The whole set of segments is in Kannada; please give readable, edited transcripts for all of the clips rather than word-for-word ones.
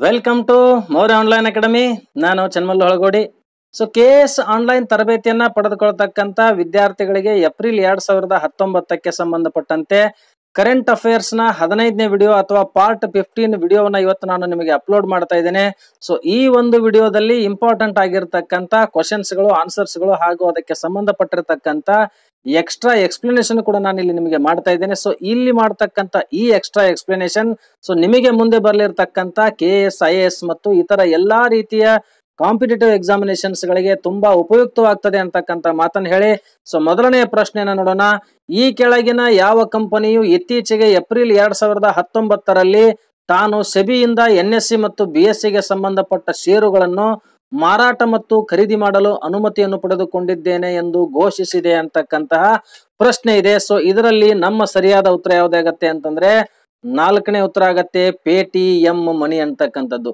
Welcome to Maurya online academy. ನಾನು ಚನ್ಮಲ್ಲು ಹೊಳಗೋಡಿ. KS ಆನ್ಲೈನ್ ತರಬೇತಿಯನ್ನ ಪಡೆದುಕೊಳ್ತಕ್ಕಂತ ವಿದ್ಯಾರ್ಥಿಗಳಿಗೆ ಏಪ್ರಿಲ್ 2019ಕ್ಕೆ ಸಂಬಂಧಪಟ್ಟಂತೆ ಕರೆಂಟ್ ಅಫೇರ್ಸ್ ನ 15ನೇ ವಿಡಿಯೋ ಅಥವಾ ಪಾರ್ಟ್ 15 ವಿಡಿಯೋವನ್ನ ಇವತ್ತು ನಾನು ನಿಮಗೆ ಅಪ್ಲೋಡ್ ಮಾಡ್ತಾ ಇದ್ದೇನೆ. ಈ ಒಂದು ವಿಡಿಯೋದಲ್ಲಿ ಇಂಪಾರ್ಟೆಂಟ್ ಆಗಿರತಕ್ಕಂತ ಕ್ವಶನ್ಸ್ಗಳು, ಆನ್ಸರ್ಸ್ಗಳು ಹಾಗೂ ಅದಕ್ಕೆ ಸಂಬಂಧಪಟ್ಟಿರತಕ್ಕಂತ ಎಕ್ಸ್ಟ್ರಾ ಎಕ್ಸ್ಪ್ಲನೇಷನ್ ಕೂಡ ನಾನು ಇಲ್ಲಿ ನಿಮಗೆ ಮಾಡ್ತಾ ಇದ್ದೇನೆ. ಇಲ್ಲಿ ಮಾಡ್ತಕ್ಕಂತ ಈ ಎಕ್ಸ್ಟ್ರಾ ಎಕ್ಸ್ಪ್ಲನೇಷನ್ ನಿಮಗೆ ಮುಂದೆ ಬರಲಿರ್ತಕ್ಕಂತ KS, IAS ಮತ್ತು ಇತರ ಎಲ್ಲಾ ರೀತಿಯ ಕಾಂಪಿಟೇಟಿವ್ ಎಕ್ಸಾಮಿನೇಷನ್ಸ್ ಗಳಿಗೆ ತುಂಬಾ ಉಪಯುಕ್ತವಾಗ್ತದೆ ಅಂತಕ್ಕಂತ ಮಾತನ್ನು ಹೇಳಿ ಮೊದಲನೆಯ ಪ್ರಶ್ನೆಯನ್ನ ನೋಡೋಣ. ಈ ಕೆಳಗಿನ ಯಾವ ಕಂಪನಿಯು ಇತ್ತೀಚೆಗೆ ಏಪ್ರಿಲ್ 2019ರಲ್ಲಿ ತಾನು ಸೆಬಿಯಿಂದ NSE ಮತ್ತು BSE ಗೆ ಸಂಬಂಧಪಟ್ಟ ಷೇರುಗಳನ್ನು ಮಾರಾಟ ಮತ್ತು ಖರೀದಿ ಮಾಡಲು ಅನುಮತಿಯನ್ನು ಪಡೆದುಕೊಂಡಿದ್ದೇನೆ ಎಂದು ಘೋಷಿಸಿದೆ ಅಂತಕ್ಕಂತಹ ಪ್ರಶ್ನೆ ಇದೆ. ಇದರಲ್ಲಿ ನಮ್ಮ ಸರಿಯಾದ ಉತ್ತರ ಯಾವುದಾಗತ್ತೆ ಅಂತಂದ್ರೆ 4ನೇ ಉತ್ತರ ಆಗತ್ತೆ ಪೇಟಿಎಂ ಮನಿ ಅಂತಕ್ಕಂಥದ್ದು.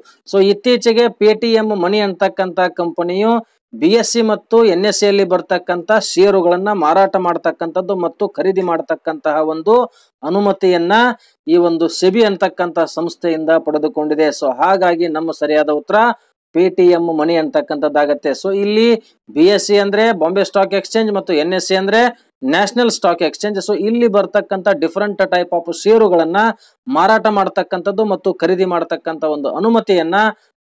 ಇತ್ತೀಚೆಗೆ ಪೇಟಿಎಂ ಮನಿ ಅಂತಕ್ಕಂತ ಕಂಪನಿಯು BSE ಮತ್ತು NSE ಯಲ್ಲಿ ಬರ್ತಕ್ಕಂತ ಷೇರುಗಳನ್ನ ಮಾರಾಟ ಮಾಡ್ತಕ್ಕಂಥದ್ದು ಮತ್ತು ಖರೀದಿ ಮಾಡ್ತಕ್ಕಂತಹ ಒಂದು ಅನುಮತಿಯನ್ನ ಈ ಒಂದು ಸೆಬಿ ಅಂತಕ್ಕಂತ ಸಂಸ್ಥೆಯಿಂದ ಪಡೆದುಕೊಂಡಿದೆ. ಹಾಗಾಗಿ ನಮ್ಮ ಸರಿಯಾದ ಉತ್ತರ ಪೇಟಿಎಂ ಮನಿ ಅಂತಕ್ಕಂಥದ್ದಾಗತ್ತೆ. ಇಲ್ಲಿ BSE ಅಂದ್ರೆ ಬಾಂಬೆ ಸ್ಟಾಕ್ ಎಕ್ಸ್ಚೇಂಜ್ ಮತ್ತು NSE ಅಂದ್ರೆ ನ್ಯಾಷನಲ್ ಸ್ಟಾಕ್ ಎಕ್ಸ್ಚೇಂಜ್. ಇಲ್ಲಿ ಬರ್ತಕ್ಕಂಥ ಡಿಫರೆಂಟ್ ಟೈಪ್ ಆಫ್ ಷೇರುಗಳನ್ನ ಮಾರಾಟ ಮಾಡ್ತಕ್ಕಂಥದ್ದು ಮತ್ತು ಖರೀದಿ ಮಾಡ್ತಕ್ಕಂಥ ಒಂದು ಅನುಮತಿಯನ್ನ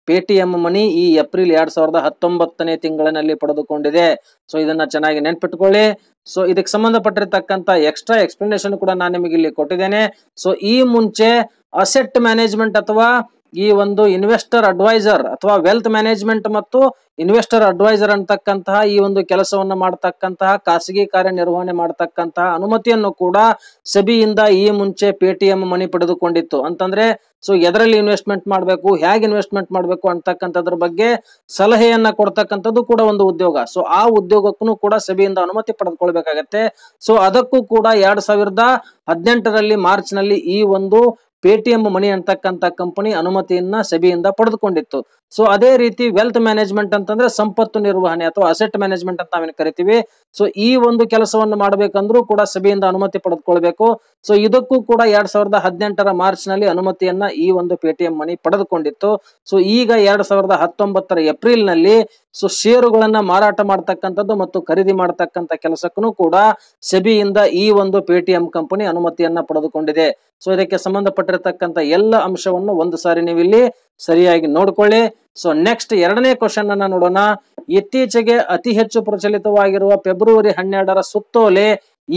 ಪೇಟಿಎಂ ಮನಿ ಈ ಏಪ್ರಿಲ್ 2019ನೇ ತಿಂಗಳಿನಲ್ಲಿ ಪಡೆದುಕೊಂಡಿದೆ. ಇದನ್ನ ಚೆನ್ನಾಗಿ ನೆನ್ಪಿಟ್ಕೊಳ್ಳಿ. ಇದಕ್ಕೆ ಸಂಬಂಧಪಟ್ಟಿರ್ತಕ್ಕಂಥ ಎಕ್ಸ್ಟ್ರಾ ಎಕ್ಸ್ಪ್ಲನೇಷನ್ ಕೂಡ ನಾನು ನಿಮಗೆ ಇಲ್ಲಿ ಕೊಟ್ಟಿದ್ದೇನೆ. ಈ ಮುಂಚೆ ಅಸೆಟ್ ಮ್ಯಾನೇಜ್ಮೆಂಟ್ ಅಥವಾ ಈ ಒಂದು ಇನ್ವೆಸ್ಟರ್ ಅಡ್ವೈಸರ್ ಅಥವಾ ವೆಲ್ತ್ ಮ್ಯಾನೇಜ್ಮೆಂಟ್ ಮತ್ತು ಇನ್ವೆಸ್ಟರ್ ಅಡ್ವೈಸರ್ ಅಂತಕ್ಕಂತಹ ಈ ಒಂದು ಕೆಲಸವನ್ನ ಮಾಡತಕ್ಕಂತಹ ಖಾಸಗಿ ಕಾರ್ಯನಿರ್ವಹಣೆ ಮಾಡತಕ್ಕಂತಹ ಅನುಮತಿಯನ್ನು ಕೂಡ ಸೆಬಿಯಿಂದ ಈ ಮುಂಚೆ ಪೇಟಿಎಂ ಮನಿ ಪಡೆದುಕೊಂಡಿತ್ತು. ಅಂತಂದ್ರೆ ಎದರಲ್ಲಿ ಇನ್ವೆಸ್ಟ್ಮೆಂಟ್ ಮಾಡಬೇಕು, ಹೇಗೆ ಇನ್ವೆಸ್ಟ್ಮೆಂಟ್ ಮಾಡಬೇಕು ಅಂತಕ್ಕಂಥದ್ರ ಬಗ್ಗೆ ಸಲಹೆಯನ್ನ ಕೊಡ್ತಕ್ಕಂಥದ್ದು ಕೂಡ ಒಂದು ಉದ್ಯೋಗ. ಆ ಉದ್ಯೋಗಕ್ಕೂ ಕೂಡ ಸೆಬಿಯಿಂದ ಅನುಮತಿ ಪಡೆದುಕೊಳ್ಬೇಕಾಗತ್ತೆ. ಅದಕ್ಕೂ ಕೂಡ 2018ರಲ್ಲಿ ಮಾರ್ಚ್ ನಲ್ಲಿ ಈ ಒಂದು ಪೇಟಿಎಂ ಮನಿ ಅಂತಕ್ಕಂಥ ಕಂಪನಿ ಅನುಮತಿಯನ್ನ ಸೆಬಿಯಿಂದ ಪಡೆದುಕೊಂಡಿತ್ತು. ಅದೇ ರೀತಿ ವೆಲ್ತ್ ಮ್ಯಾನೇಜ್ಮೆಂಟ್ ಅಂತಂದ್ರೆ ಸಂಪತ್ತು ನಿರ್ವಹಣೆ ಅಥವಾ ಅಸೆಟ್ ಮ್ಯಾನೇಜ್ಮೆಂಟ್ ಅಂತ ನಾವೇನು ಕರಿತೀವಿ. ಈ ಒಂದು ಕೆಲಸವನ್ನು ಮಾಡಬೇಕಂದ್ರೂ ಕೂಡ ಸೆಬಿಯಿಂದ ಅನುಮತಿ ಪಡೆದುಕೊಳ್ಬೇಕು. ಇದಕ್ಕೂ ಕೂಡ 2018ರ ಮಾರ್ಚ್ ನಲ್ಲಿ ಅನುಮತಿಯನ್ನ ಈ ಒಂದು ಪೇಟಿಎಂ ಮನಿ ಪಡೆದುಕೊಂಡಿತ್ತು. ಈಗ 2019ರ ಏಪ್ರಿಲ್ ನಲ್ಲಿ ಷೇರುಗಳನ್ನ ಮಾರಾಟ ಮಾಡ್ತಕ್ಕಂಥದ್ದು ಮತ್ತು ಖರೀದಿ ಮಾಡ್ತಕ್ಕಂಥ ಕೆಲಸಕ್ಕೂ ಕೂಡ ಸೆಬಿಯಿಂದ ಈ ಒಂದು ಪೇಟಿಎಂ ಕಂಪನಿ ಅನುಮತಿಯನ್ನ ಪಡೆದುಕೊಂಡಿದೆ. ಇದಕ್ಕೆ ಸಂಬಂಧಪಟ್ಟಿರತಕ್ಕಂಥ ಎಲ್ಲ ಅಂಶವನ್ನು ಒಂದು ಸಾರಿ ನೀವು ಇಲ್ಲಿ ಸರಿಯಾಗಿ ನೋಡ್ಕೊಳ್ಳಿ. ನೆಕ್ಸ್ಟ್ 2ನೇ ಕ್ವಶನ್ ಅನ್ನ ನೋಡೋಣ. ಇತ್ತೀಚೆಗೆ ಅತಿ ಹೆಚ್ಚು ಪ್ರಚಲಿತವಾಗಿರುವ ಫೆಬ್ರವರಿ 12ರ ಸುತ್ತೋಲೆ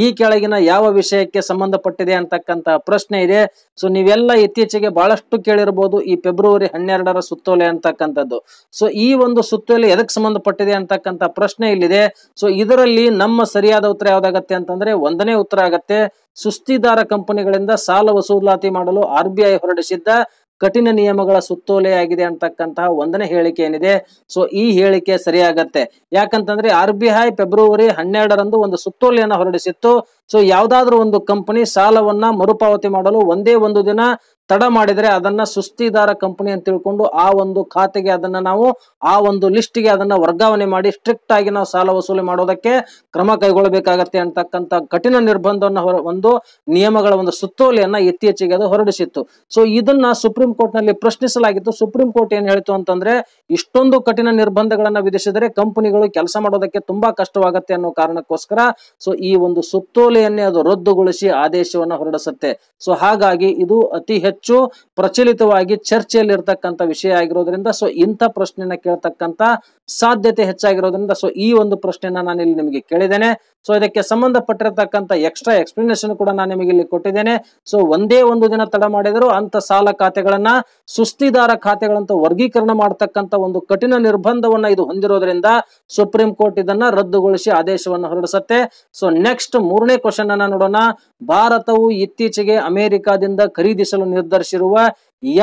ಈ ಕೆಳಗಿನ ಯಾವ ವಿಷಯಕ್ಕೆ ಸಂಬಂಧಪಟ್ಟಿದೆ ಅಂತಕ್ಕಂತ ಪ್ರಶ್ನೆ ಇದೆ. ನೀವೆಲ್ಲ ಇತ್ತೀಚೆಗೆ ಬಹಳಷ್ಟು ಕೇಳಿರಬಹುದು ಈ ಫೆಬ್ರವರಿ 12ರ ಸುತ್ತೋಲೆ ಅಂತಕ್ಕಂಥದ್ದು. ಈ ಒಂದು ಸುತ್ತೋಲೆ ಎದಕ್ಕೆ ಸಂಬಂಧಪಟ್ಟಿದೆ ಅಂತಕ್ಕಂಥ ಪ್ರಶ್ನೆ ಇಲ್ಲಿದೆ. ಇದರಲ್ಲಿ ನಮ್ಮ ಸರಿಯಾದ ಉತ್ತರ ಯಾವ್ದಾಗತ್ತೆ ಅಂತಂದ್ರೆ 1ನೇ ಉತ್ತರ ಆಗತ್ತೆ ಸುಸ್ತಿದಾರ ಕಂಪನಿಗಳಿಂದ ಸಾಲ ವಸೂಲಾತಿ ಮಾಡಲು RBI ಹೊರಡಿಸಿದ್ದ ಕಠಿಣ ನಿಯಮಗಳ ಸುತ್ತೋಲೆ ಆಗಿದೆ ಅಂತಕ್ಕಂತಹ 1ನೇ ಹೇಳಿಕೆ ಏನಿದೆ. ಈ ಹೇಳಿಕೆ ಸರಿಯಾಗತ್ತೆ. ಯಾಕಂತಂದ್ರೆ RBI ಫೆಬ್ರವರಿ 12ರಂದು ಒಂದು ಸುತ್ತೋಲೆಯನ್ನ ಹೊರಡಿಸಿತ್ತು. ಯಾವ್ದಾದ್ರು ಒಂದು ಕಂಪನಿ ಸಾಲವನ್ನ ಮರುಪಾವತಿ ಮಾಡಲು ಒಂದೇ ಒಂದು ದಿನ ತಡ ಮಾಡಿದ್ರೆ ಅದನ್ನ ಸುಸ್ತಿದಾರ ಕಂಪನಿ ಅಂತ ತಿಳ್ಕೊಂಡು ಆ ಒಂದು ಖಾತೆಗೆ ಅದನ್ನ ನಾವು ಆ ಒಂದು ಲಿಸ್ಟ್ಗೆ ಅದನ್ನ ವರ್ಗಾವಣೆ ಮಾಡಿ ಸ್ಟ್ರಿಕ್ಟ್ ಆಗಿ ನಾವು ಸಾಲ ವಸೂಲಿ ಮಾಡೋದಕ್ಕೆ ಕ್ರಮ ಕೈಗೊಳ್ಳಬೇಕಾಗತ್ತೆ ಅಂತಕ್ಕಂಥ ಕಠಿಣ ನಿರ್ಬಂಧವನ್ನ ಒಂದು ನಿಯಮಗಳ ಒಂದು ಸುತ್ತೋಲೆಯನ್ನ ಇತ್ತೀಚೆಗೆ ಅದು ಹೊರಡಿಸಿತ್ತು. ಇದನ್ನ ಸುಪ್ರೀಂ ಕೋರ್ಟ್ ನಲ್ಲಿ ಪ್ರಶ್ನಿಸಲಾಗಿತ್ತು. ಸುಪ್ರೀಂ ಕೋರ್ಟ್ ಏನ್ ಹೇಳಿತು ಅಂತಂದ್ರೆ ಇಷ್ಟೊಂದು ಕಠಿಣ ನಿರ್ಬಂಧಗಳನ್ನ ವಿಧಿಸಿದರೆ ಕಂಪನಿಗಳು ಕೆಲಸ ಮಾಡೋದಕ್ಕೆ ತುಂಬಾ ಕಷ್ಟವಾಗತ್ತೆ ಅನ್ನೋ ಕಾರಣಕ್ಕೋಸ್ಕರ ಈ ಒಂದು ಸುತ್ತೋಲೆಯನ್ನೇ ಅದು ರದ್ದುಗೊಳಿಸಿ ಆದೇಶವನ್ನ ಹೊರಡಿಸುತ್ತೆ. ಹಾಗಾಗಿ ಇದು ಅತಿ ಹೆಚ್ಚು ಪ್ರಚಲಿತವಾಗಿ ಚರ್ಚೆಯಲ್ಲಿ ಇರತಕ್ಕಂತ ವಿಷಯ ಆಗಿರೋದ್ರಿಂದ ಇಂಥ ಪ್ರಶ್ನೆಯನ್ನ ಕೇಳತಕ್ಕಂತ ಸಾಧ್ಯತೆ ಹೆಚ್ಚಾಗಿರೋದ್ರಿಂದ ಈ ಒಂದು ಪ್ರಶ್ನೆಯನ್ನ ನಾನು ಇಲ್ಲಿ ನಿಮಗೆ ಕೇಳಿದ್ದೇನೆ. ಇದಕ್ಕೆ ಸಂಬಂಧಪಟ್ಟಿರತಕ್ಕಂತ ಎಕ್ಸ್ಟ್ರಾ ಎಕ್ಸ್ಪ್ಲನೇಷನ್ ಕೂಡ ನಾನು ನಿಮಗೆ ಇಲ್ಲಿ ಕೊಟ್ಟಿದ್ದೇನೆ. ಒಂದೇ ಒಂದು ದಿನ ತಡ ಮಾಡಿದರೂ ಅಂತ ಸಾಲ ಖಾತೆಗಳನ್ನ ಸುಸ್ತಿದಾರ ಖಾತೆಗಳಂತ ವರ್ಗೀಕರಣ ಮಾಡತಕ್ಕಂತ ಒಂದು ಕಠಿಣ ನಿರ್ಬಂಧವನ್ನ ಇದು ಹೊಂದಿರೋದ್ರಿಂದ ಸುಪ್ರೀಂ ಕೋರ್ಟ್ ಇದನ್ನ ರದ್ದುಗೊಳಿಸಿ ಆದೇಶವನ್ನು ಹೊರಡಿಸುತ್ತೆ. ನೆಕ್ಸ್ಟ್ 3ನೇ ಕ್ವಶನ್ ಅನ್ನ ನೋಡೋಣ. ಭಾರತವು ಇತ್ತೀಚೆಗೆ ಅಮೆರಿಕಾದಿಂದ ಖರೀದಿಸಲು ನಿರ್ಧರಿಸಿರುವ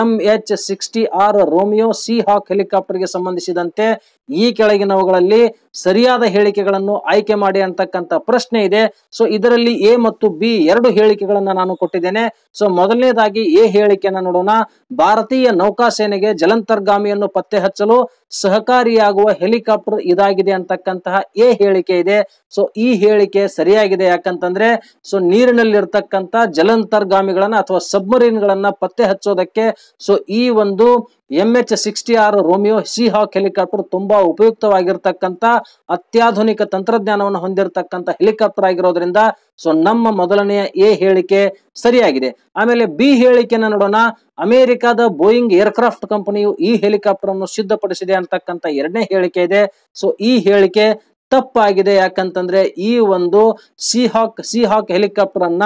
MH-60R ರೋಮಿಯೋ ಸಿ ಹಾಕ್ ಹೆಲಿಕಾಪ್ಟರ್ಗೆ ಸಂಬಂಧಿಸಿದಂತೆ ಈ ಕೆಳಗಿನವುಗಳಲ್ಲಿ ಸರಿಯಾದ ಹೇಳಿಕೆಗಳನ್ನು ಆಯ್ಕೆ ಮಾಡಿ ಅಂತಕ್ಕಂಥ ಪ್ರಶ್ನೆ ಇದೆ. ಇದರಲ್ಲಿ A ಮತ್ತು B 2 ಹೇಳಿಕೆಗಳನ್ನ ನಾನು ಕೊಟ್ಟಿದ್ದೇನೆ. ಮೊದಲನೇದಾಗಿ A ಹೇಳಿಕೆಯನ್ನ ನೋಡೋಣ. ಭಾರತೀಯ ನೌಕಾಸೇನೆಗೆ ಜಲಾಂತರ್ಗಾಮಿಯನ್ನು ಪತ್ತೆ ಹಚ್ಚಲು ಸಹಕಾರಿಯಾಗುವ ಹೆಲಿಕಾಪ್ಟರ್ ಇದಾಗಿದೆ ಅಂತಕ್ಕಂತಹ A ಹೇಳಿಕೆ ಇದೆ. ಈ ಹೇಳಿಕೆ ಸರಿಯಾಗಿದೆ. ಯಾಕಂತಂದ್ರೆ ನೀರಿನಲ್ಲಿ ಇರ್ತಕ್ಕಂಥ ಜಲಾಂತರ್ಗಾಮಿಗಳನ್ನ ಅಥವಾ ಸಬ್ಮರೀನ್ ಗಳನ್ನ ಪತ್ತೆ ಹಚ್ಚೋದಕ್ಕೆ ಸೊ ಈ ಒಂದು MH-60R ರೋಮಿಯೋ ಸೀಹಾಕ್ ಹೆಲಿಕಾಪ್ಟರ್ ತುಂಬಾ ಉಪಯುಕ್ತವಾಗಿರ್ತಕ್ಕಂಥ ಅತ್ಯಾಧುನಿಕ ತಂತ್ರಜ್ಞಾನವನ್ನು ಹೊಂದಿರತಕ್ಕಂಥ ಹೆಲಿಕಾಪ್ಟರ್ ಆಗಿರೋದ್ರಿಂದ ಸೊ ನಮ್ಮ ಮೊದಲನೆಯ ಎ ಹೇಳಿಕೆ ಸರಿಯಾಗಿದೆ. ಆಮೇಲೆ ಬಿ ಹೇಳಿಕೆನ ನೋಡೋಣ. ಅಮೆರಿಕದ ಬೋಯಿಂಗ್ ಏರ್ಕ್ರಾಫ್ಟ್ ಕಂಪನಿಯು ಈ ಹೆಲಿಕಾಪ್ಟರ್ ಅನ್ನು ಸಿದ್ಧಪಡಿಸಿದೆ ಅಂತಕ್ಕಂಥ ಎರಡನೇ ಹೇಳಿಕೆ ಇದೆ. ಸೊ ಈ ಹೇಳಿಕೆ ತಪ್ಪಾಗಿದೆ. ಯಾಕಂತಂದ್ರೆ ಈ ಒಂದು ಸೀಹಾಕ್ ಹೆಲಿಕಾಪ್ಟರ್ ಅನ್ನ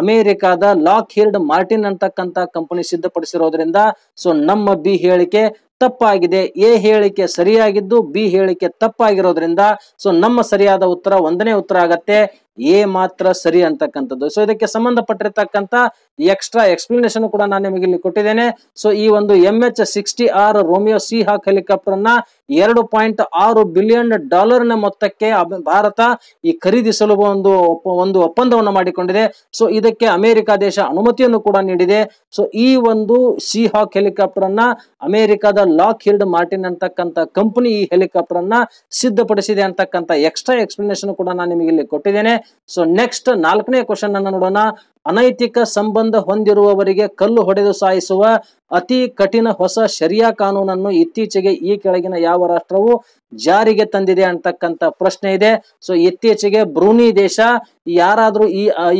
ಅಮೆರಿಕದ ಲಾಕ್ಹೀಡ್ ಮಾರ್ಟಿನ್ ಅಂತಕ್ಕಂಥ ಕಂಪನಿ ಸಿದ್ಧಪಡಿಸಿರೋದ್ರಿಂದ ಸೊ ನಮ್ಮ ಬಿ ಹೇಳಿಕೆ ತಪ್ಪಾಗಿದೆ. ಎ ಹೇಳಿಕೆ ಸರಿಯಾಗಿದ್ದು ಬಿ ಹೇಳಿಕೆ ತಪ್ಪಾಗಿರೋದ್ರಿಂದ ಸೊ ನಮ್ಮ ಸರಿಯಾದ ಉತ್ತರ ಒಂದನೇ ಉತ್ತರ ಆಗತ್ತೆ, ಎ ಮಾತ್ರ ಸರಿ ಅಂತಕ್ಕಂಥದ್ದು. ಸೊ ಇದಕ್ಕೆ ಸಂಬಂಧಪಟ್ಟಿರ್ತಕ್ಕಂಥ ಎಕ್ಸ್ಟ್ರಾ ಎಕ್ಸ್ಪ್ಲನೇಷನ್ ಕೂಡ ನಾನು ನಿಮಗೆ ಇಲ್ಲಿ ಕೊಟ್ಟಿದ್ದೇನೆ. ಸೊ ಈ ಒಂದು MH-60R ರೋಮಿಯೋ ಸೀಹಾಕ್ ಹೆಲಿಕಾಪ್ಟರ್ ಅನ್ನ $2.6 ಬಿಲಿಯನ್ ಮೊತ್ತಕ್ಕೆ ಭಾರತ ಈ ಖರೀದಿಸಲು ಒಂದು ಒಪ್ಪಂದವನ್ನು ಮಾಡಿಕೊಂಡಿದೆ. ಸೊ ಇದಕ್ಕೆ ಅಮೆರಿಕ ದೇಶ ಅನುಮತಿಯನ್ನು ಕೂಡ ನೀಡಿದೆ. ಸೊ ಈ ಒಂದು ಸೀಹಾಕ್ ಹೆಲಿಕಾಪ್ಟರ್ ಅನ್ನ ಅಮೆರಿಕದ ಲಾಕ್ಹೀಡ್ ಮಾರ್ಟಿನ್ ಅಂತಕ್ಕಂಥ ಕಂಪನಿ ಈ ಹೆಲಿಕಾಪ್ಟರ್ ಅನ್ನ ಸಿದ್ಧಪಡಿಸಿದೆ ಅಂತಕ್ಕಂಥ ಎಕ್ಸ್ಟ್ರಾ ಎಕ್ಸ್ಪ್ಲನೇಷನ್ ಕೂಡ ನಾನು ನಿಮಗೆ ಇಲ್ಲಿ ಕೊಟ್ಟಿದ್ದೇನೆ. ಸೊ ನೆಕ್ಸ್ಟ್ 4ನೇ ಕ್ವಶನ್ ಅನ್ನು ನೋಡೋಣ. ಅನೈತಿಕ ಸಂಬಂಧ ಹೊಂದಿರುವವರಿಗೆ ಕಲ್ಲು ಹೊಡೆದು ಸಾಯಿಸುವ ಅತಿ ಕಠಿಣ ಹೊಸ ಶರಿಯಾ ಕಾನೂನನ್ನು ಇತ್ತೀಚೆಗೆ ಈ ಕೆಳಗಿನ ಯಾವ ರಾಷ್ಟ್ರವು ಜಾರಿಗೆ ತಂದಿದೆ ಅಂತಕ್ಕಂಥ ಪ್ರಶ್ನೆ ಇದೆ. ಸೊ ಇತ್ತೀಚೆಗೆ ಬ್ರೂನಿ ದೇಶ ಯಾರಾದ್ರೂ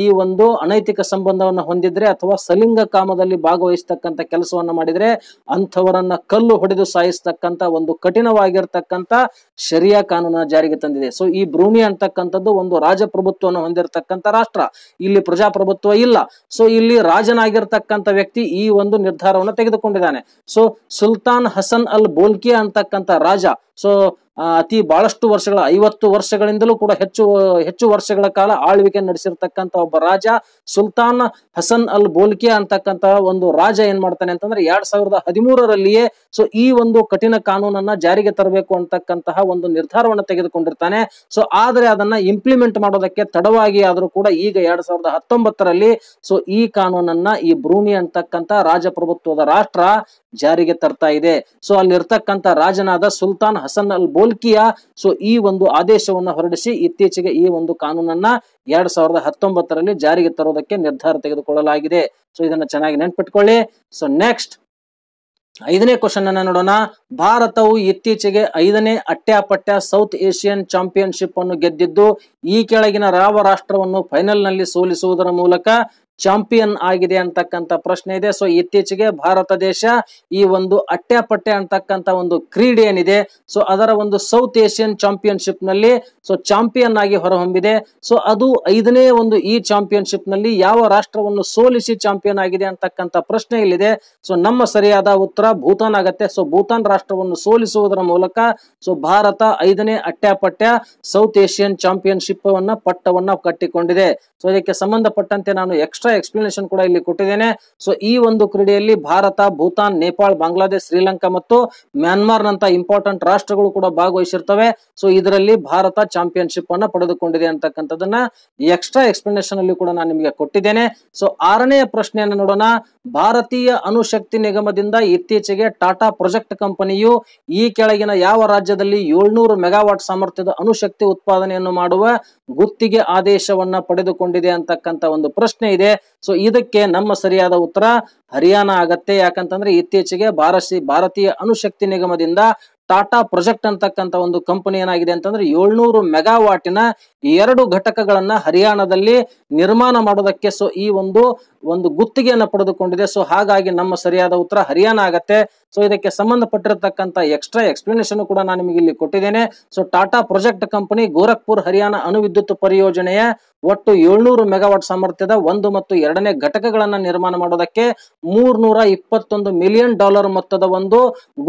ಈ ಒಂದು ಅನೈತಿಕ ಸಂಬಂಧವನ್ನು ಹೊಂದಿದ್ರೆ ಅಥವಾ ಸಲಿಂಗ ಕಾಮದಲ್ಲಿ ಭಾಗವಹಿಸ್ತಕ್ಕಂಥ ಕೆಲಸವನ್ನ ಮಾಡಿದ್ರೆ ಅಂಥವರನ್ನ ಕಲ್ಲು ಹೊಡೆದು ಸಾಯಿಸ್ತಕ್ಕಂಥ ಒಂದು ಕಠಿಣವಾಗಿರ್ತಕ್ಕಂಥ ಶರಿಯಾ ಕಾನೂನನ್ನ ಜಾರಿಗೆ ತಂದಿದೆ. ಸೊ ಈ ಬ್ರೂನಿ ಅಂತಕ್ಕಂಥದ್ದು ಒಂದು ರಾಜಪ್ರಭುತ್ವವನ್ನು ಹೊಂದಿರತಕ್ಕಂಥ ರಾಷ್ಟ್ರ. ಇಲ್ಲಿ ಪ್ರಜಾಪ್ರಭುತ್ವ ಇಲ್ಲ. ಸೊ ಇಲ್ಲಿ ರಾಜನಾಗಿರ್ತಕ್ಕಂಥ ವ್ಯಕ್ತಿ ಈ ಒಂದು ನಿರ್ಧಾರವನ್ನು ತೆಗೆದುಕೊಂಡಿದ್ದಾನೆ. ಸೊ ಸುಲ್ತಾನ್ ಹಸನ್ ಅಲ್ ಬೋಲ್ಕಿಯಾ ಅಂತಕ್ಕಂಥ ರಾಜ ಸೊ ಬಹಳಷ್ಟು ವರ್ಷಗಳ 50 ವರ್ಷಗಳಿಂದಲೂ ಕೂಡ ಹೆಚ್ಚು ವರ್ಷಗಳ ಕಾಲ ಆಳ್ವಿಕೆ ನಡೆಸಿರ್ತಕ್ಕಂಥ ಒಬ್ಬ ರಾಜ ಸುಲ್ತಾನ್ ಹಸನ್ ಅಲ್ ಬೋಲ್ಕಿಯಾ ಅಂತಕ್ಕಂಥ ಒಂದು ರಾಜ ಏನ್ ಮಾಡ್ತಾನೆ ಅಂತಂದ್ರೆ 2013ರಲ್ಲಿಯೇ ಸೊ ಈ ಒಂದು ಕಠಿಣ ಕಾನೂನನ್ನ ಜಾರಿಗೆ ತರಬೇಕು ಅಂತಕ್ಕಂತಹ ಒಂದು ನಿರ್ಧಾರವನ್ನು ತೆಗೆದುಕೊಂಡಿರ್ತಾನೆ. ಸೊ ಆದ್ರೆ ಅದನ್ನ ಇಂಪ್ಲಿಮೆಂಟ್ ಮಾಡೋದಕ್ಕೆ ತಡವಾಗಿ ಆದ್ರೂ ಕೂಡ ಈಗ 2019ರಲ್ಲಿ ಸೊ ಈ ಕಾನೂನನ್ನ ಈ ಬ್ರೂನಿ ಅಂತಕ್ಕಂಥ ರಾಜಪ್ರಭುತ್ವದ ರಾಷ್ಟ್ರ ಜಾರಿಗೆ ತರ್ತಾ ಇದೆ. ಸೊ ಅಲ್ಲಿರ್ತಕ್ಕಂಥ ರಾಜನಾದ ಸುಲ್ತಾನ್ ಹಸನ್ ಅಲ್ ಬೋಲ್ಕಿಯಾ ಸೊ ಈ ಒಂದು ಆದೇಶವನ್ನು ಹೊರಡಿಸಿ ಇತ್ತೀಚೆಗೆ ಈ ಒಂದು ಕಾನೂನನ್ನ 2019ರಲ್ಲಿ ಜಾರಿಗೆ ತರೋದಕ್ಕೆ ನಿರ್ಧಾರ ತೆಗೆದುಕೊಳ್ಳಲಾಗಿದೆ. ಸೊ ಇದನ್ನ ಚೆನ್ನಾಗಿ ನೆನ್ಪಿಟ್ಕೊಳ್ಳಿ. ಸೊ ನೆಕ್ಸ್ಟ್ 5ನೇ ಕ್ವಶನ್ ಅನ್ನ ನೋಡೋಣ. ಭಾರತವು ಇತ್ತೀಚೆಗೆ 5ನೇ ಅಟ್ಯಾಪಟ್ಯ ಸೌತ್ ಏಷ್ಯನ್ ಚಾಂಪಿಯನ್ಶಿಪ್ ಅನ್ನು ಗೆದ್ದಿದ್ದು ಈ ಕೆಳಗಿನ ಯಾವ ರಾಷ್ಟ್ರವನ್ನು ಫೈನಲ್ ನಲ್ಲಿ ಸೋಲಿಸುವುದರ ಮೂಲಕ ಚಾಂಪಿಯನ್ ಆಗಿದೆ ಅಂತಕ್ಕಂಥ ಪ್ರಶ್ನೆ ಇದೆ. ಸೊ ಇತ್ತೀಚೆಗೆ ಭಾರತ ದೇಶ ಈ ಒಂದು ಅಟ್ಯಾಪಟ್ಯ ಅಂತಕ್ಕಂಥ ಒಂದು ಕ್ರೀಡೆ ಏನಿದೆ ಸೊ ಅದರ ಒಂದು ಸೌತ್ ಏಷ್ಯನ್ ಚಾಂಪಿಯನ್ಶಿಪ್ ನಲ್ಲಿ ಸೊ ಚಾಂಪಿಯನ್ ಆಗಿ ಹೊರಹೊಮ್ಮಿದೆ. ಸೊ ಅದು 5ನೇ ಒಂದು ಈ ಚಾಂಪಿಯನ್ಶಿಪ್ ನಲ್ಲಿ ಯಾವ ರಾಷ್ಟ್ರವನ್ನು ಸೋಲಿಸಿ ಚಾಂಪಿಯನ್ ಆಗಿದೆ ಅಂತಕ್ಕಂಥ ಪ್ರಶ್ನೆ ಇಲ್ಲಿದೆ. ಸೊ ನಮ್ಮ ಸರಿಯಾದ ಉತ್ತರ ಭೂತಾನ್ ಆಗತ್ತೆ. ಸೊ ಭೂತಾನ್ ರಾಷ್ಟ್ರವನ್ನು ಸೋಲಿಸುವುದರ ಮೂಲಕ ಸೊ ಭಾರತ 5ನೇ ಅಟ್ಯಾಪಟ್ಯ ಸೌತ್ ಏಷ್ಯನ್ ಚಾಂಪಿಯನ್ಶಿಪ್ ಪಟ್ಟವನ್ನ ಕಟ್ಟಿಕೊಂಡಿದೆ. ಸೊ ಇದಕ್ಕೆ ಸಂಬಂಧಪಟ್ಟಂತೆ ನಾನು ಎಕ್ಸ್ಟ್ರಾ ಎಕ್ಸ್ಪ್ಲನೇಷನ್ ಕೂಡ ಇಲ್ಲಿ ಕೊಟ್ಟಿದ್ದೇನೆ. ಸೊ ಈ ಒಂದು ಕ್ರೀಡೆಯಲ್ಲಿ ಭಾರತ, ಭೂತಾನ್, ನೇಪಾಳ, ಬಾಂಗ್ಲಾದೇಶ್, ಶ್ರೀಲಂಕಾ ಮತ್ತು ಮ್ಯಾನ್ಮಾರ್ ನಂತ ಇಂಪಾರ್ಟೆಂಟ್ ರಾಷ್ಟ್ರಗಳು ಕೂಡ ಭಾಗವಹಿಸಿರ್ತವೆ. ಸೊ ಇದರಲ್ಲಿ ಭಾರತ ಚಾಂಪಿಯನ್ಶಿಪ್ ಅನ್ನ ಪಡೆದುಕೊಂಡಿದೆ ಅಂತಕ್ಕಂಥದನ್ನ ಎಕ್ಸ್ಟ್ರಾ ಎಕ್ಸ್ಪ್ಲನೇಷನ್ ಅಲ್ಲಿ ಕೂಡ ನಾನು ನಿಮಗೆ ಕೊಟ್ಟಿದ್ದೇನೆ. ಸೊ 6ನೇ ಪ್ರಶ್ನೆಯನ್ನು ನೋಡೋಣ. ಭಾರತೀಯ ಅಣುಶಕ್ತಿ ನಿಗಮದಿಂದ ಇತ್ತೀಚೆಗೆ ಟಾಟಾ ಪ್ರೊಜೆಕ್ಟ್ ಕಂಪನಿಯು ಈ ಕೆಳಗಿನ ಯಾವ ರಾಜ್ಯದಲ್ಲಿ 700 ಮೆಗಾವಾಟ್ ಸಾಮರ್ಥ್ಯದ ಅಣುಶಕ್ತಿ ಉತ್ಪಾದನೆಯನ್ನು ಮಾಡುವ ಗುತ್ತಿಗೆ ಆದೇಶವನ್ನ ಪಡೆದುಕೊಂಡಿದೆ ಅಂತಕ್ಕಂಥ ಒಂದು ಪ್ರಶ್ನೆ ಇದೆ. ಸೊ ಇದಕ್ಕೆ ನಮ್ಮ ಸರಿಯಾದ ಉತ್ತರ ಹರಿಯಾಣ ಆಗತ್ತೆ. ಯಾಕಂತಂದ್ರೆ ಇತ್ತೀಚೆಗೆ ಭಾರತೀಯ ಅಣುಶಕ್ತಿ ನಿಗಮದಿಂದ ಟಾಟಾ ಪ್ರೊಜೆಕ್ಟ್ ಅಂತಕ್ಕಂಥ ಒಂದು ಕಂಪನಿ ಏನಾಗಿದೆ ಅಂತಂದ್ರೆ 700 ಮೆಗಾವಾಟಿನ 2 ಘಟಕಗಳನ್ನ ಹರಿಯಾಣದಲ್ಲಿ ನಿರ್ಮಾಣ ಮಾಡೋದಕ್ಕೆ ಸೊ ಈ ಒಂದು ಗುತ್ತಿಗೆಯನ್ನ ಪಡೆದುಕೊಂಡಿದೆ. ಸೊ ಹಾಗಾಗಿ ನಮ್ಮ ಸರಿಯಾದ ಉತ್ತರ ಹರಿಯಾಣ ಆಗತ್ತೆ. ಸೊ ಇದಕ್ಕೆ ಸಂಬಂಧಪಟ್ಟಿರತಕ್ಕಂಥ ಎಕ್ಸ್ಟ್ರಾ ಎಕ್ಸ್ಪ್ಲನೇಷನ್ ಕೂಡ ನಾನು ನಿಮಗೆ ಇಲ್ಲಿ ಕೊಟ್ಟಿದ್ದೇನೆ. So Tata project company Gorakhpur Haryana ಅಣು ವಿದ್ಯುತ್ ಪರಿಯೋಜನೆಯ ಒಟ್ಟು 700 ಮೆಗಾವಾಟ್ ಸಾಮರ್ಥ್ಯದ 1 ಮತ್ತು 2ನೇ ಘಟಕಗಳನ್ನ ನಿರ್ಮಾಣ ಮಾಡೋದಕ್ಕೆ $321 ಮಿಲಿಯನ್ ಮೊತ್ತದ ಒಂದು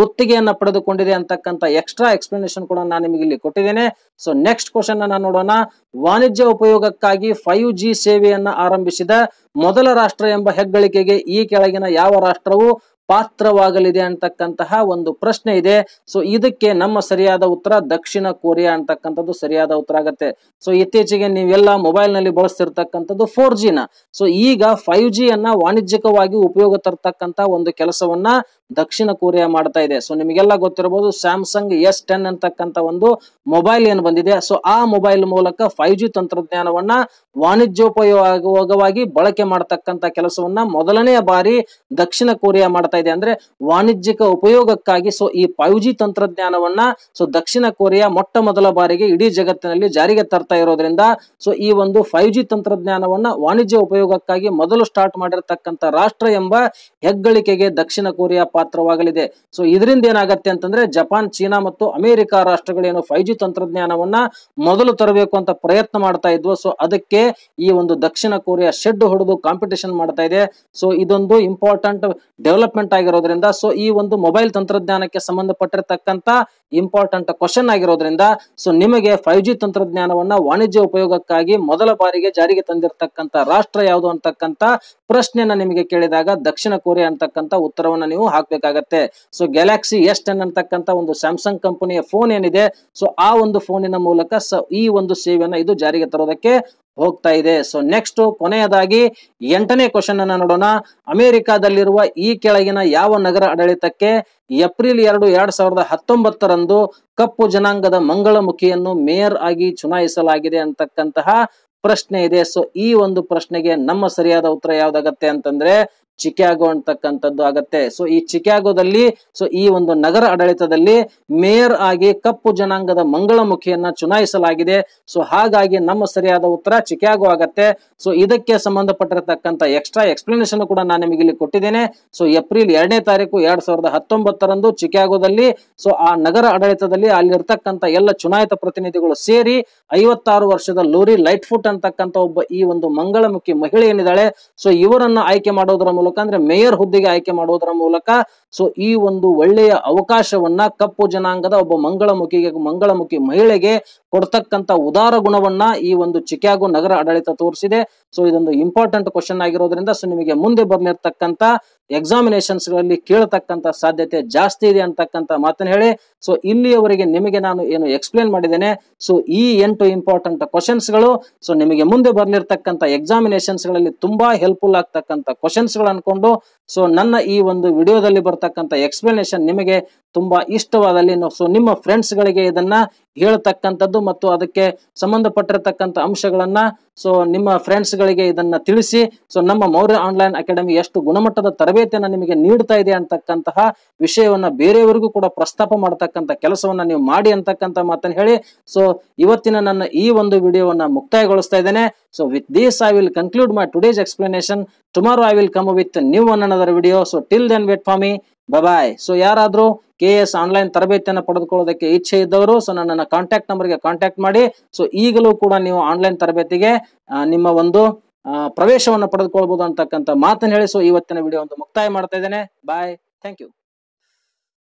ಗುತ್ತಿಗೆಯನ್ನ ಪಡೆದುಕೊಂಡಿದೆ ಅಂತಕ್ಕಂಥ ಎಕ್ಸ್ಟ್ರಾ ಎಕ್ಸ್ಪ್ಲನೇಷನ್ ಕೂಡ ನಾನು ನಿಮಗೆ ಇಲ್ಲಿ ಕೊಟ್ಟಿದ್ದೇನೆ. ಸೊ ನೆಕ್ಸ್ಟ್ ಕ್ವಶನ್ ಅನ್ನ ನೋಡೋಣ. ವಾಣಿಜ್ಯ ಉಪಯೋಗಕ್ಕಾಗಿ 5G ಸೇವೆಯನ್ನ ಆರಂಭಿಸಿದ ಮೊದಲ ರಾಷ್ಟ್ರ ಎಂಬ ಹೆಗ್ಗಳಿಕೆಗೆ ಈ ಕೆಳಗಿನ ಯಾವ ರಾಷ್ಟ್ರವು ಪಾತ್ರವಾಗಲಿದೆ ಅಂತಕ್ಕಂತಹ ಒಂದು ಪ್ರಶ್ನೆ ಇದೆ. ಸೊ ಇದಕ್ಕೆ ನಮ್ಮ ಸರಿಯಾದ ಉತ್ತರ ದಕ್ಷಿಣ ಕೊರಿಯಾ ಅಂತಕ್ಕಂಥದ್ದು ಸರಿಯಾದ ಉತ್ತರ ಆಗತ್ತೆ. ಸೊ ಇತ್ತೀಚೆಗೆ ನೀವೆಲ್ಲ ಮೊಬೈಲ್ ನಲ್ಲಿ ಬಳಸ್ತಿರ್ತಕ್ಕಂಥದ್ದು 4G ಸೊ ಈಗ 5G ಅನ್ನ ವಾಣಿಜ್ಯಿಕವಾಗಿ ಉಪಯೋಗ ತರ್ತಕ್ಕಂಥ ಒಂದು ಕೆಲಸವನ್ನ ದಕ್ಷಿಣ ಕೊರಿಯಾ ಮಾಡ್ತಾ ಇದೆ. ಸೊ ನಿಮಗೆಲ್ಲ ಗೊತ್ತಿರಬಹುದು ಸ್ಯಾಮ್ಸಂಗ್ S10 ಅಂತಕ್ಕಂಥ ಒಂದು ಮೊಬೈಲ್ ಏನು ಬಂದಿದೆ. ಸೊ ಆ ಮೊಬೈಲ್ ಮೂಲಕ 5G ತಂತ್ರಜ್ಞಾನವನ್ನ ವಾಣಿಜ್ಯೋಪಯೋಗವಾಗಿ ಬಳಕೆ ಮಾಡತಕ್ಕಂಥ ಕೆಲಸವನ್ನ ಮೊದಲನೆಯ ಬಾರಿ ದಕ್ಷಿಣ ಕೊರಿಯಾ ಮಾಡ್ತಾ ಇದೆ ಅಂದ್ರೆ ವಾಣಿಜ್ಯಿಕ ಉಪಯೋಗಕ್ಕಾಗಿ ಸೊ ಈ 5G ತಂತ್ರಜ್ಞಾನವನ್ನ ಸೊ ದಕ್ಷಿಣ ಕೊರಿಯಾ ಮೊಟ್ಟ ಮೊದಲ ಬಾರಿಗೆ ಇಡೀ ಜಗತ್ತಿನಲ್ಲಿ ಜಾರಿಗೆ ತರ್ತಾ ಇರೋದ್ರಿಂದ ಸೊ ಈ ಒಂದು 5G ತಂತ್ರಜ್ಞಾನವನ್ನ ವಾಣಿಜ್ಯ ಉಪಯೋಗಕ್ಕಾಗಿ ಮೊದಲು ಸ್ಟಾರ್ಟ್ ಮಾಡಿರ್ತಕ್ಕಂಥ ರಾಷ್ಟ್ರ ಎಂಬ ಹೆಗ್ಗಳಿಕೆಗೆ ದಕ್ಷಿಣ ಕೊರಿಯಾ ಪಾತ್ರವಾಗಲಿದೆ. ಸೊ ಇದರಿಂದ ಏನಾಗತ್ತೆ ಅಂತಂದ್ರೆ ಜಪಾನ್, ಚೀನಾ ಮತ್ತು ಅಮೆರಿಕ ರಾಷ್ಟ್ರಗಳೇನು 5G ತಂತ್ರಜ್ಞಾನವನ್ನ ಮೊದಲು ತರಬೇಕು ಅಂತ ಪ್ರಯತ್ನ ಮಾಡ್ತಾ ಇದ್ವು. ಸೊ ಅದಕ್ಕೆ ಈ ಒಂದು ದಕ್ಷಿಣ ಕೊರಿಯಾ ಶೆಡ್ ಹೊಡೆದು ಕಾಂಪಿಟೇಷನ್ ಮಾಡ್ತಾ ಇದೆ. ಸೊ ಇದೊಂದು ಇಂಪಾರ್ಟೆಂಟ್ ಡೆವಲಪ್ಮೆಂಟ್ ಆಗಿರೋದ್ರಿಂದ ಸೊ ಈ ಒಂದು ಮೊಬೈಲ್ ತಂತ್ರಜ್ಞಾನಕ್ಕೆ ಸಂಬಂಧಪಟ್ಟಿರ್ತಕ್ಕಂಥ ಇಂಪಾರ್ಟೆಂಟ್ ಕ್ವಶನ್ ಆಗಿರೋದ್ರಿಂದ ಸೊ ನಿಮಗೆ 5G ತಂತ್ರಜ್ಞಾನವನ್ನ ವಾಣಿಜ್ಯ ಉಪಯೋಗಕ್ಕಾಗಿ ಮೊದಲ ಬಾರಿಗೆ ಜಾರಿಗೆ ತಂದಿರತಕ್ಕಂಥ ರಾಷ್ಟ್ರ ಯಾವುದು ಅಂತಕ್ಕಂಥ ಪ್ರಶ್ನೆಯನ್ನ ನಿಮಗೆ ಕೇಳಿದಾಗ ದಕ್ಷಿಣ ಕೊರಿಯಾ ಅಂತಕ್ಕಂಥ ಉತ್ತರವನ್ನ ನೀವು ಹಾಕ್ಬೇಕಾಗತ್ತೆ. ಸೊ ಗ್ಯಾಲಕ್ಸಿ S10 ಅಂತಕ್ಕಂಥ ಒಂದು ಸ್ಯಾಮ್ಸಂಗ್ ಕಂಪನಿಯ ಫೋನ್ ಏನಿದೆ ಸೊ ಆ ಒಂದು ಫೋನಿನ ಮೂಲಕ ಈ ಒಂದು ಸೇವೆಯನ್ನ ಇದು ಜಾರಿಗೆ ತರೋದಕ್ಕೆ ಹೋಗ್ತಾ ಇದೆ. ಸೊ ನೆಕ್ಸ್ಟ್ ಕೊನೆಯದಾಗಿ 8ನೇ ಕ್ವಶನ್ ಅನ್ನ ನೋಡೋಣ. ಅಮೆರಿಕಾದಲ್ಲಿರುವ ಈ ಕೆಳಗಿನ ಯಾವ ನಗರ ಆಡಳಿತಕ್ಕೆ ಏಪ್ರಿಲ್ 2, 2019 ಕಪ್ಪು ಜನಾಂಗದ ಮಂಗಳಮುಖಿಯನ್ನು ಮೇಯರ್ ಆಗಿ ಚುನಾಯಿಸಲಾಗಿದೆ ಅಂತಕ್ಕಂತಹ ಪ್ರಶ್ನೆ ಇದೆ. ಸೊ ಈ ಒಂದು ಪ್ರಶ್ನೆಗೆ ನಮ್ಮ ಸರಿಯಾದ ಉತ್ತರ ಯಾವ್ದಾಗತ್ತೆ ಅಂತಂದ್ರೆ ಚಿಕಾಗೋ ಅಂತಕ್ಕಂಥದ್ದು ಆಗತ್ತೆ. ಸೊ ಈ ಚಿಕಾಗೋದಲ್ಲಿ ಸೊ ಈ ಒಂದು ನಗರ ಆಡಳಿತದಲ್ಲಿ ಮೇಯರ್ ಆಗಿ ಕಪ್ಪು ಜನಾಂಗದ ಮಂಗಳಮುಖಿಯನ್ನ ಚುನಾಯಿಸಲಾಗಿದೆ. ಸೊ ಹಾಗಾಗಿ ನಮ್ಮ ಸರಿಯಾದ ಉತ್ತರ ಚಿಕಾಗೋ ಆಗತ್ತೆ. ಸೊ ಇದಕ್ಕೆ ಸಂಬಂಧಪಟ್ಟಿರತಕ್ಕಂಥ ಎಕ್ಸ್ಟ್ರಾ ಎಕ್ಸ್ಪ್ಲನೇಷನ್ ಕೂಡ ನಾನು ನಿಮಗೆ ಇಲ್ಲಿ ಕೊಟ್ಟಿದ್ದೇನೆ. ಸೊ ಏಪ್ರಿಲ್ 2ನೇ ತಾರೀಕು 2019 ಚಿಕಾಗೋದಲ್ಲಿ ಸೊ ಆ ನಗರ ಆಡಳಿತದಲ್ಲಿ ಅಲ್ಲಿರ್ತಕ್ಕಂಥ ಎಲ್ಲ ಚುನಾಯಿತ ಪ್ರತಿನಿಧಿಗಳು ಸೇರಿ 56 ವರ್ಷದ ಲೋರಿ ಲೈಟ್ಫುಟ್ ಅಂತಕ್ಕಂಥ ಒಬ್ಬ ಈ ಒಂದು ಮಂಗಳಮುಖಿ ಮಹಿಳೆ ಏನಿದ್ದಾಳೆ ಸೊ ಇವರನ್ನ ಆಯ್ಕೆ ಮಾಡೋದರ ಮೂಲಕ ಅಂದ್ರೆ ಮೇಯರ್ ಹುದ್ದೆಗೆ ಆಯ್ಕೆ ಮಾಡೋದರ ಮೂಲಕ ಸೊ ಈ ಒಂದು ಒಳ್ಳೆಯ ಅವಕಾಶವನ್ನ ಕಪ್ಪು ಜನಾಂಗದ ಒಬ್ಬ ಮಂಗಳಮುಖಿ ಮಹಿಳೆಗೆ ಕೊಡ್ತಕ್ಕಂಥ ಉದಾರ ಗುಣವನ್ನ ಈ ಒಂದು ಚಿಕಾಗೋ ನಗರ ಆಡಳಿತ ತೋರಿಸಿದೆ. ಸೊ ಇದೊಂದು ಇಂಪಾರ್ಟೆಂಟ್ ಕ್ವಶನ್ ಆಗಿರೋದ್ರಿಂದ ಸೊ ನಿಮಗೆ ಮುಂದೆ ಬರ್ಲಿರ್ತಕ್ಕಂಥ ಎಕ್ಸಾಮಿನೇಷನ್ಸ್ ಗಳಲ್ಲಿ ಕೇಳತಕ್ಕಂಥ ಸಾಧ್ಯತೆ ಜಾಸ್ತಿ ಇದೆ ಅಂತಕ್ಕಂಥ ಮಾತನ್ನ ಹೇಳಿ ಸೊ ಇಲ್ಲಿಯವರೆಗೆ ನಿಮಗೆ ನಾನು ಏನು ಎಕ್ಸ್ಪ್ಲೇನ್ ಮಾಡಿದ್ದೇನೆ ಸೊ ಈ 8 ಇಂಪಾರ್ಟೆಂಟ್ ಕ್ವಶನ್ಸ್ ಗಳು ಸೊ ನಿಮಗೆ ಮುಂದೆ ಬರ್ಲಿರ್ತಕ್ಕಂಥ ಎಕ್ಸಾಮಿನೇಷನ್ಸ್ ಗಳಲ್ಲಿ ತುಂಬಾ ಹೆಲ್ಪ್ಫುಲ್ ಆಗ್ತಕ್ಕಂಥ ಕ್ವಶನ್ಸ್ ಗಳು ಅನ್ಕೊಂಡು ಸೊ ನನ್ನ ಈ ಒಂದು ವಿಡಿಯೋದಲ್ಲಿ ಬರ್ತಕ್ಕಂಥ ಎಕ್ಸ್ಪ್ಲನೇಷನ್ ನಿಮಗೆ ತುಂಬಾ ಇಷ್ಟವಾದಲ್ಲಿ ಸೊ ನಿಮ್ಮ ಫ್ರೆಂಡ್ಸ್ ಗಳಿಗೆ ಇದನ್ನ ಹೇಳ್ತಕ್ಕಂಥದ್ದು ಮತ್ತು ಅದಕ್ಕೆ ಸಂಬಂಧಪಟ್ಟಿರತಕ್ಕಂಥ ಅಂಶಗಳನ್ನ ಸೊ ನಿಮ್ಮ ಫ್ರೆಂಡ್ಸ್ ಗಳಿಗೆ ಇದನ್ನ ತಿಳಿಸಿ ಸೊ ನಮ್ಮ ಮೌರ್ಯ ಆನ್ಲೈನ್ ಅಕಾಡೆಮಿ ಎಷ್ಟು ಗುಣಮಟ್ಟದ ತರಬೇತಿಯನ್ನ ನಿಮಗೆ ನೀಡ್ತಾ ಇದೆ ಅಂತಕ್ಕಂತಹ ವಿಷಯವನ್ನ ಬೇರೆಯವರಿಗೂ ಕೂಡ ಪ್ರಸ್ತಾಪ ಮಾಡತಕ್ಕಂಥ ಕೆಲಸವನ್ನ ನೀವು ಮಾಡಿ ಅಂತಕ್ಕಂಥ ಮಾತನ್ನ ಹೇಳಿ ಸೊ ಇವತ್ತಿನ ನನ್ನ ಈ ಒಂದು ವಿಡಿಯೋವನ್ನ ಮುಕ್ತಾಯಗೊಳಿಸ್ತಾ ಇದ್ದೇನೆ. So with this I will conclude my today's explanation. Tomorrow I will come with new another video. So till then wait for me. Bye bye. So ಯಾರಾದ್ರೂ KS ಆನ್ಲೈನ್ ತರಬೇತಿಯನ್ನು ಪಡೆದುಕೊಳ್ಳೋದಕ್ಕೆ ಇಚ್ಛೆ ಇದ್ದವರು ಸೊ ನನ್ನ ಕಾಂಟ್ಯಾಕ್ಟ್ ನಂಬರ್ಗೆ ಕಾಂಟ್ಯಾಕ್ಟ್ ಮಾಡಿ. ಸೊ ಈಗಲೂ ಕೂಡ ನೀವು ಆನ್ಲೈನ್ ತರಬೇತಿಗೆ ನಿಮ್ಮ ಒಂದು ಪ್ರವೇಶವನ್ನು ಪಡೆದುಕೊಳ್ಬಹುದು ಅಂತಕ್ಕಂಥ ಮಾತನ್ನ ಹೇಳಿ ಸೊ ಇವತ್ತಿನ ವಿಡಿಯೋ ಒಂದು ಮುಕ್ತಾಯ ಮಾಡ್ತಾ ಇದ್ದೇನೆ. ಬಾಯ್, ಥ್ಯಾಂಕ್ ಯು.